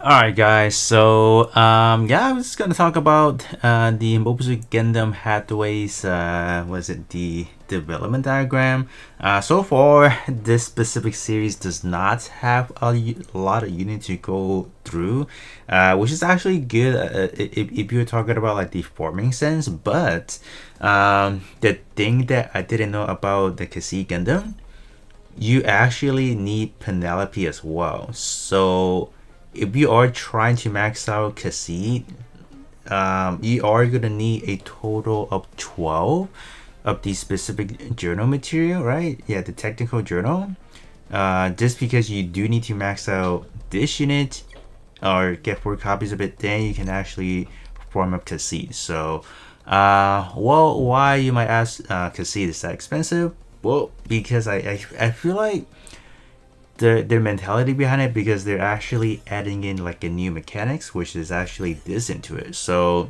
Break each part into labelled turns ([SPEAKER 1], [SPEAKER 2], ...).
[SPEAKER 1] Alright guys, so yeah, I was gonna talk about the Mobile Gundam Hathaway's was it the development diagram. So far this specific series does not have a lot of units to go through, which is actually good if you're talking about like the forming sense. But the thing that I didn't know about the Kasi Gundam, you actually need Penelope as well. So if you are trying to max out Cassie, you are gonna need a total of 12 of the specific journal material, right? Yeah, the technical journal. Just because you do need to max out this unit or get 4 copies of it, then you can actually form up Cassie. So, well, why you might ask? Cassie is that expensive? Well, because I feel like their mentality behind it, because they're actually adding in like a new mechanics, which is actually this into it. So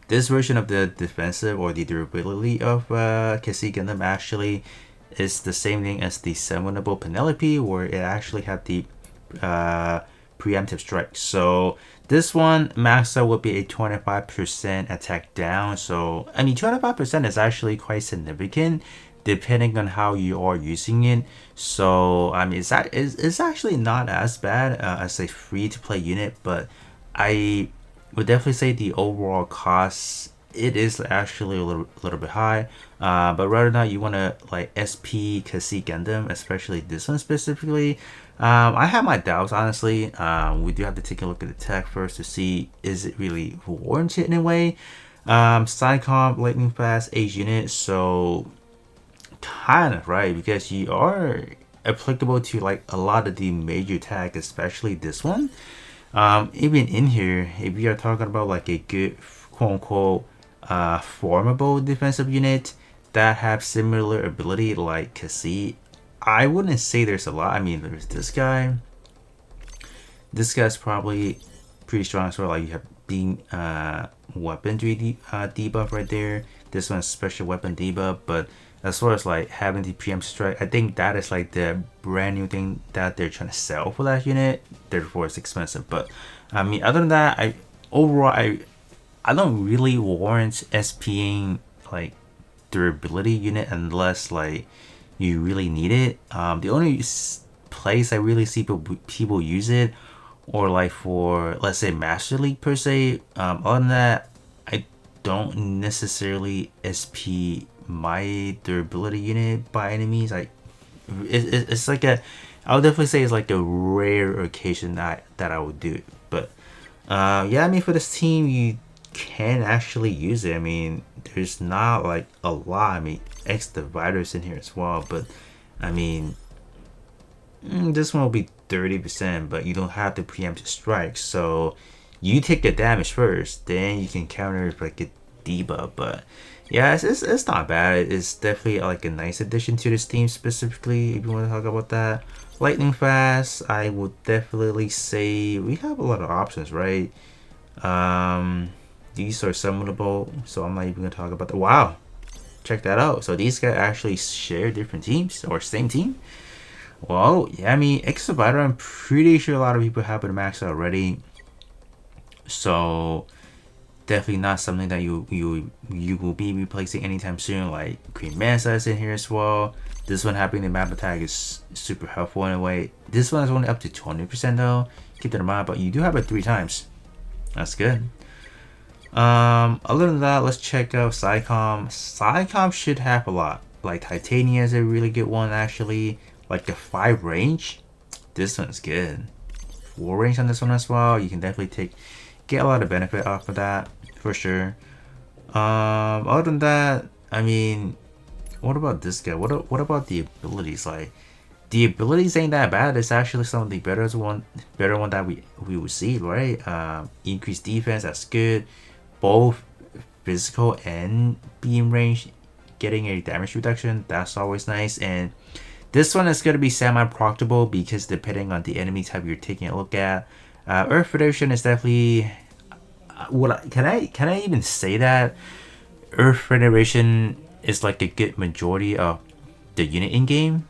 [SPEAKER 1] this version of the defensive or the durability of Cassie Gundam actually is the same thing as the summonable Penelope, where it actually have the uh, preemptive strike. So this one max out would be a 25% attack down. So I mean 25% is actually quite significant depending on how you are using it. So I mean it's actually not as bad as a free to play unit, but I would definitely say the overall cost, it is actually a little bit high. But rather not you want to like SP Kasi Gundam, especially this one specifically. I have my doubts honestly. We do have to take a look at the tech first to see is it really warranted in a way. Sidecomp lightning fast age unit, so kind of right because you are applicable to like a lot of the major tag, especially this one. Even in here, if you are talking about like a good quote unquote formable defensive unit that have similar ability like Cassie, I wouldn't say there's a lot. I mean, there's this guy. This guy's probably pretty strong as well. Like you have being weaponry debuff right there. This one's special weapon debuff, but as far as like having the preempt strike, I think that is like the brand new thing that they're trying to sell for that unit. Therefore, it's expensive. But I mean, other than that, I don't really warrant SPing like durability unit unless like you really need it. The only place I really see people use it, or like for let's say Master League per se. Other than that, I don't necessarily SP my durability unit by enemies. It's like a, I would definitely say it's like a rare occasion that I would do it. But yeah, I mean for this team you can actually use it. I mean there's not like a lot. I mean X dividers in here as well, but I mean this one will be 30%, but you don't have to preempt strike. So you take the damage first, then you can counter with like a debuff. But yeah, it's not bad. It's definitely like a nice addition to this team specifically. If you want to talk about that, lightning fast, I would definitely say we have a lot of options, right? These are summonable, so I'm not even gonna talk about the wow. Check that out. So these guys actually share different teams or same team. Well, yeah, I mean, X Divider, I'm pretty sure a lot of people have it maxed out already. So definitely not something that you will be replacing anytime soon. Like Queen Mesa is in here as well. This one having the map attack is super helpful in a way. This one is only up to 20% though. Keep that in mind, but you do have it 3 times. That's good. Other than that, let's check out Psycom. Psycom should have a lot. Like Titania is a really good one actually. Like the 5 range, this one's good. 4 range on this one as well. You can definitely get a lot of benefit off of that for sure. Other than that, I mean, what about this guy? What about the abilities? Like the abilities ain't that bad. It's actually some of the better one that we would see, right? Increased defense, that's good. Both physical and beam range, getting a damage reduction, that's always nice. And this one is going to be semi-proctable because depending on the enemy type you're taking a look at, Earth Federation is definitely. Can I even say that Earth Federation is like a good majority of the unit in game?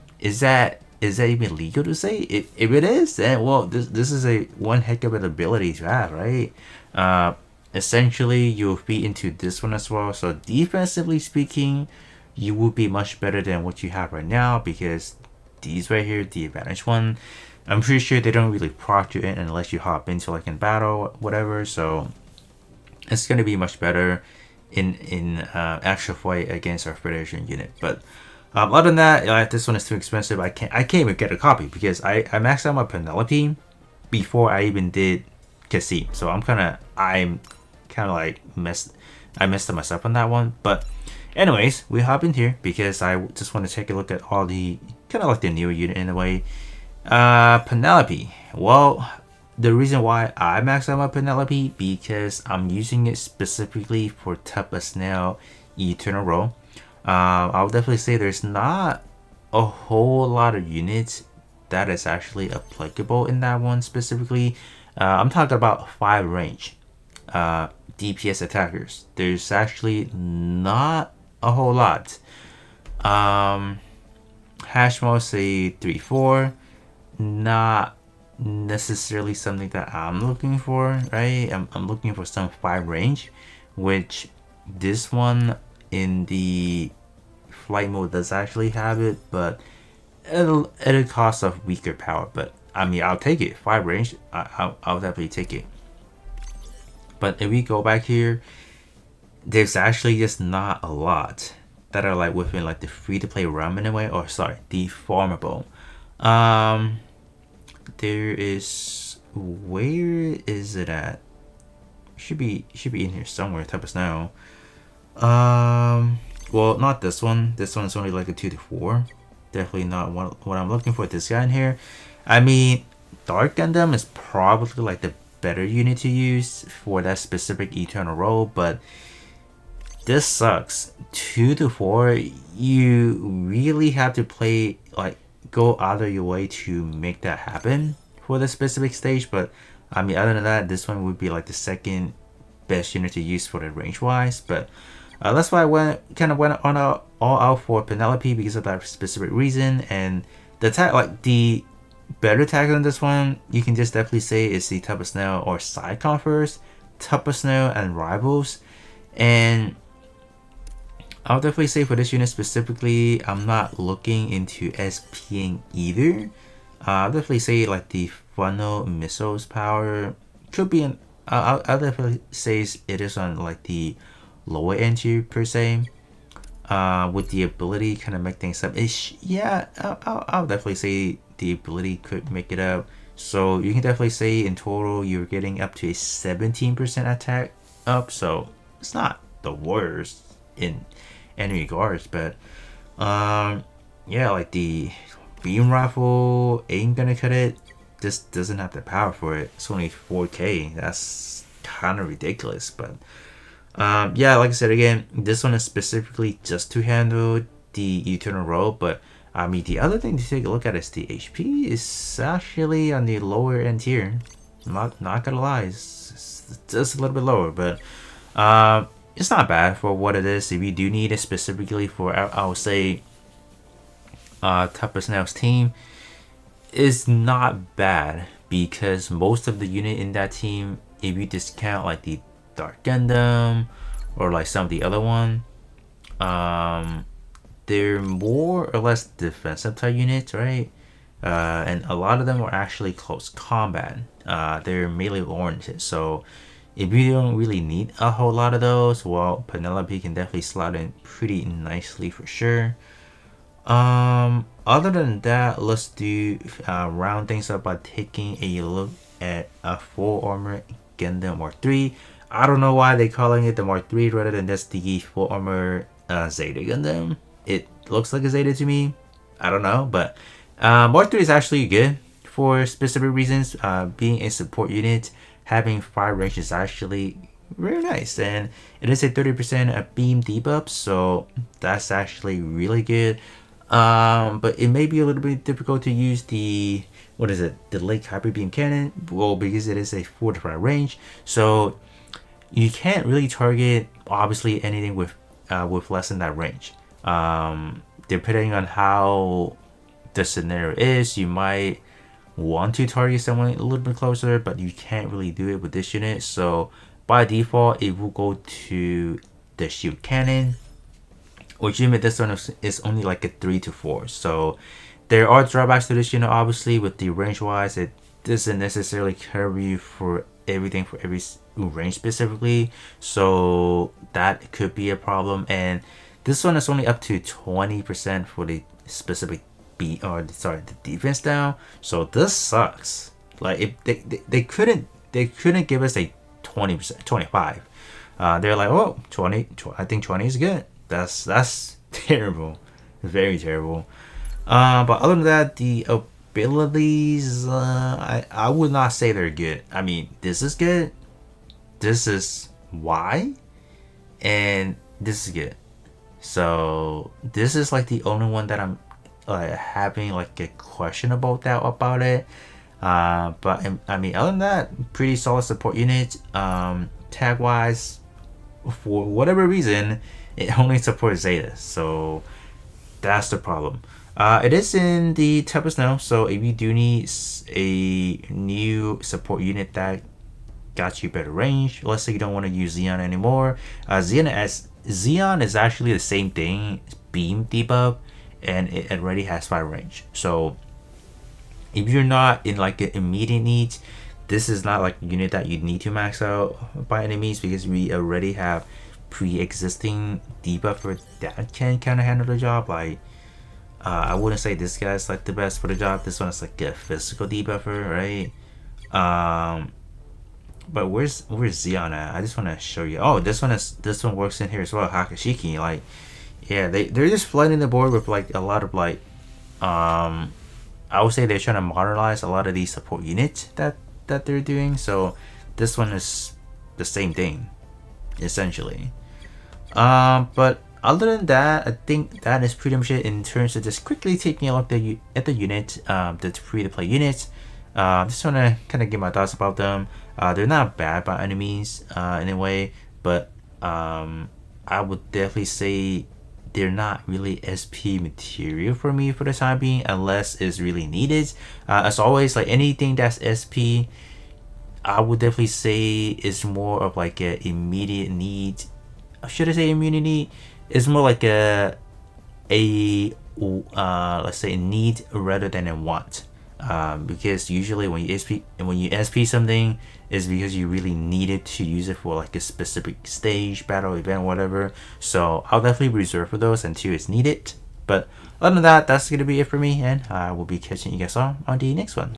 [SPEAKER 1] is that even legal to say? If it is, then well, this is a one heck of an ability to have, right? Uh, Essentially, you'll be into this one as well. So defensively speaking, you will be much better than what you have right now because these right here, the advantage one, I'm pretty sure they don't really proc you in unless you hop into like in battle, whatever. So it's gonna be much better in actual fight against our Federation unit. But other than that, this one is too expensive. I can't even get a copy because I maxed out my Penelope before I even did Cassim. So I'm kind of like I messed up myself on that one. But anyways, we hop in here because I just want to take a look at all the kind of like the newer unit in a way. Penelope. Well, the reason why I maxed out my Penelope because I'm using it specifically for Tuppa Snail Eternal Roll. I'll definitely say there's not a whole lot of units that is actually applicable in that one specifically. I'm talking about 5 range DPS attackers. There's actually not a whole lot. Hashmo say 3-4, not necessarily something that I'm looking for, right? I'm looking for some 5 range, which this one in the flight mode does actually have it, but at a cost of weaker power. But I mean, I'll take it. 5 range, I'll definitely take it. But if we go back here, there's actually just not a lot that are like within like the free-to-play realm in a way, or sorry, the farmable. There is, where is it at? Should be in here somewhere. Type of snow. Well, not this one. This one is only like a 2-4. Definitely not what I'm looking for. This guy in here. I mean, Dark Gundam is probably like the better unit to use for that specific Eternal Roll, but this sucks. 2-4. You really have to play like go out of your way to make that happen for the specific stage. But I mean, other than that, this one would be like the second best unit to use for the range wise. But that's why I went on all out for Penelope because of that specific reason. And the attack, like the better tag on this one, you can just definitely say is the Tuppa Snail or Psycon first, Tuppa Snail and Rivals. And I'll definitely say for this unit specifically, I'm not looking into SPing either. I'll definitely say like the funnel missiles power could be an. I'll definitely say it is on like the lower end tier per se. With the ability kind of make things up ish. Yeah, I'll definitely say the ability could make it up. So you can definitely say in total you're getting up to a 17% attack up. So it's not the worst in any regards, but yeah, like the beam rifle ain't gonna cut it. This doesn't have the power for it. It's only 4k. That's kind of ridiculous. But yeah, like I said again, this one is specifically just to handle the Eternal Roll. But I mean, the other thing to take a look at is the HP is actually on the lower end here. Not gonna lie, it's just a little bit lower, but it's not bad for what it is. If you do need it specifically for, I would say, Tuppa Snail's team, is not bad because most of the unit in that team, if you discount like the Dark Gundam or like some of the other one, they're more or less defensive type units, right? And a lot of them are actually close combat. They're melee oriented, so if you don't really need a whole lot of those, well, Penelope can definitely slot in pretty nicely for sure. Other than that, let's do round things up by taking a look at a full armor Gundam Mark 3. I don't know why they're calling it the Mark 3 rather than just the full armor Zeta Gundam. It looks like a Zeta to me. I don't know, but Mark 3 is actually good for specific reasons. Being a support unit, having 5 range is actually very nice, and it is a 30% beam debuff, so that's actually really good. But it may be a little bit difficult to use the, what is it, the Lake Hyper Beam Cannon, well, because it is a 45 range, so you can't really target obviously anything with less than that range. Depending on how the scenario is, you might want to target someone a little bit closer, but you can't really do it with this unit. So by default, it will go to the shield cannon, which unit this one is only like a 3 to 4. So there are drawbacks to this unit. Obviously, with the range wise, it doesn't necessarily cover you for everything for every range specifically. So that could be a problem. And this one is only up to 20% for the specific the defense down. So this sucks. Like if they couldn't give us a 20%, 25. They're like, oh, 20, I think 20 is good. That's terrible, very terrible. But other than that, the abilities, I would not say they're good. I mean, this is good, this is Y, and this is good. So this is like the only one that I'm having like a question about it. But I mean, other than that, pretty solid support unit. Tag wise, for whatever reason, it only supports Zeta, so that's the problem. It is in the type of snow, so if you do need a new support unit that got you better range, let's say you don't want to use Xeon anymore, Xeon is actually the same thing, beam debuff, and it already has fire range. So if you're not in like an immediate need, this is not like a unit that you need to max out by any means, because we already have pre-existing debuffer that can kind of handle the job. Like I wouldn't say this guy's like the best for the job. This one is like a physical debuffer, right? But where's Xeon at? I just want to show you. Oh, this one works in here as well. Hakashiki, like, yeah, they're just flooding the board with like a lot of like, I would say they're trying to modernize a lot of these support units that they're doing. So this one is the same thing, essentially. But other than that, I think that is pretty much it in terms of just quickly taking a look at the unit, the free-to-play units. Just want to kind of give my thoughts about them. They're not bad by any means, anyway, but I would definitely say they're not really SP material for me for the time being, unless it's really needed. As always, like anything that's SP, I would definitely say is more of like a immediate need. Should I say immediate need? It's more like a let's say a need rather than a want. Because usually when you SP something, is because you really needed to use it for like a specific stage, battle, event, whatever. So I'll definitely reserve for those until it's needed. But other than that, that's gonna be it for me, and I will be catching you guys all on the next one.